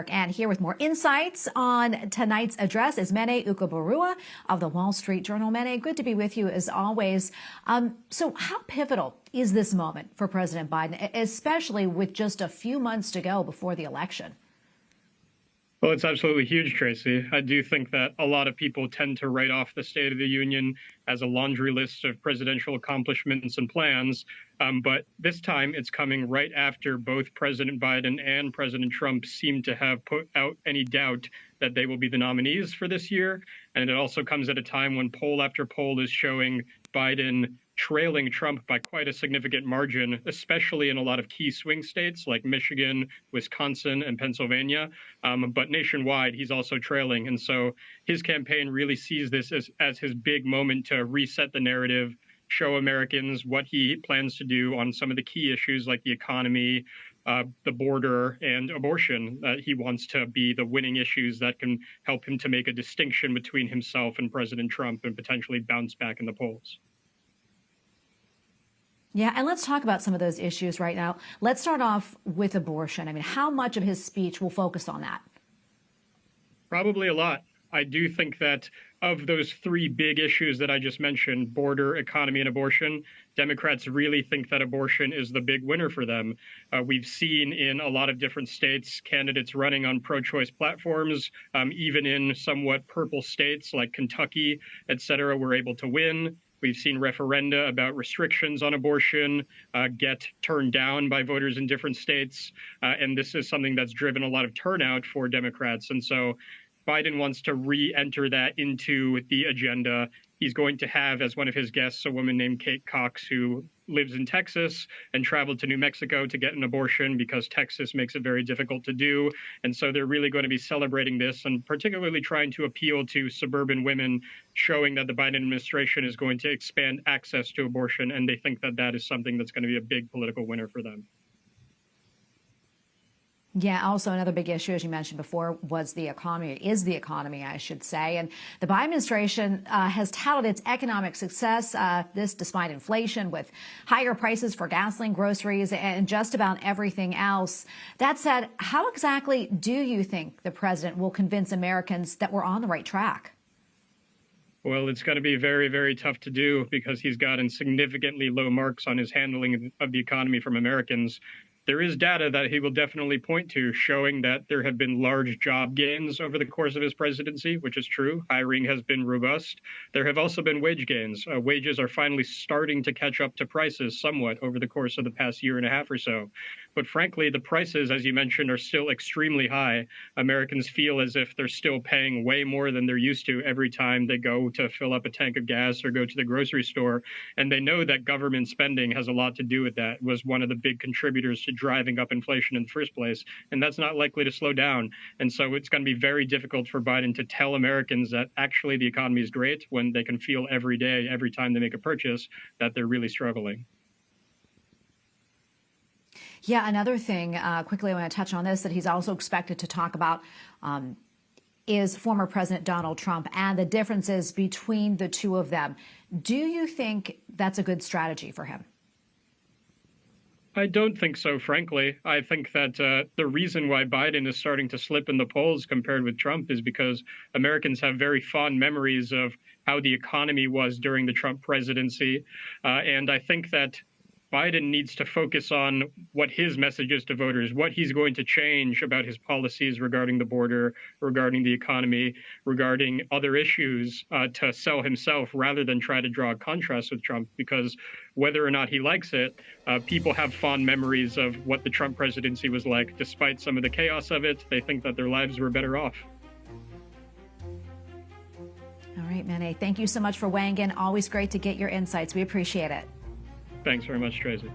And here with more insights on tonight's address is Mene Ukueberuwa of the Wall Street Journal. Mene, good to be with you as always. So how pivotal is this moment for President Biden, especially with just a few months to go before the election? Well, it's absolutely huge, Tracy. I do think that a lot of people tend to write off the State of the Union as a laundry list of presidential accomplishments and plans. But this time it's coming right after both President Biden and President Trump seem to have put out any doubt that they will be the nominees for this year. And it also comes at a time when poll after poll is showing Biden trailing Trump by quite a significant margin, especially in a lot of key swing states like Michigan, Wisconsin, and Pennsylvania. But nationwide, he's also trailing. And so his campaign really sees this as his big moment to reset the narrative, show Americans what he plans to do on some of the key issues like the economy, the border, and abortion. He wants to be the winning issues that can help him to make a distinction between himself and President Trump and potentially bounce back in the polls. Yeah, and let's talk about some of those issues right now. Let's start off with abortion. I mean, how much of his speech will focus on that? Probably a lot. I do think that of those three big issues that I just mentioned, border, economy, and abortion, Democrats really think that abortion is the big winner for them. We've seen in a lot of different states candidates running on pro-choice platforms, even in somewhat purple states like Kentucky, et cetera, were able to win. We've seen referenda about restrictions on abortion get turned down by voters in different states. And this is something that's driven a lot of turnout for Democrats. And so Biden wants to re-enter that into the agenda. He's going to have as one of his guests a woman named Kate Cox, who lives in Texas and traveled to New Mexico to get an abortion because Texas makes it very difficult to do. And so they're really going to be celebrating this and particularly trying to appeal to suburban women, showing that the Biden administration is going to expand access to abortion. And they think that that is something that's going to be a big political winner for them. Yeah, also another big issue, as you mentioned before, was the economy, is the economy, I should say. And the Biden administration has touted its economic success, this despite inflation, with higher prices for gasoline, groceries, and just about everything else. That said, how exactly do you think the president will convince Americans that we're on the right track? Well, it's going to be very, very tough to do because he's gotten significantly low marks on his handling of the economy from Americans. There is data that he will definitely point to showing that there have been large job gains over the course of his presidency, which is true. Hiring has been robust. There have also been wage gains. Wages are finally starting to catch up to prices somewhat over the course of the past year and a half or so. But frankly, the prices, as you mentioned, are still extremely high. Americans feel as if they're still paying way more than they're used to every time they go to fill up a tank of gas or go to the grocery store. And they know that government spending has a lot to do with that. It was one of the big contributors to driving up inflation in the first place. And that's not likely to slow down. And so it's going to be very difficult for Biden to tell Americans that actually the economy is great when they can feel every day, every time they make a purchase, that they're really struggling. Yeah, another thing, quickly I want to touch on this, that he's also expected to talk about is former President Donald Trump and the differences between the two of them. Do you think that's a good strategy for him? I don't think so, frankly. I think that the reason why Biden is starting to slip in the polls compared with Trump is because Americans have very fond memories of how the economy was during the Trump presidency. And I think that Biden needs to focus on what his message is to voters, what he's going to change about his policies regarding the border, regarding the economy, regarding other issues to sell himself rather than try to draw a contrast with Trump. Because whether or not he likes it, people have fond memories of what the Trump presidency was like. Despite some of the chaos of it, they think that their lives were better off. All right, Mene, thank you so much for weighing in. Always great to get your insights. We appreciate it. Thanks very much, Tracy.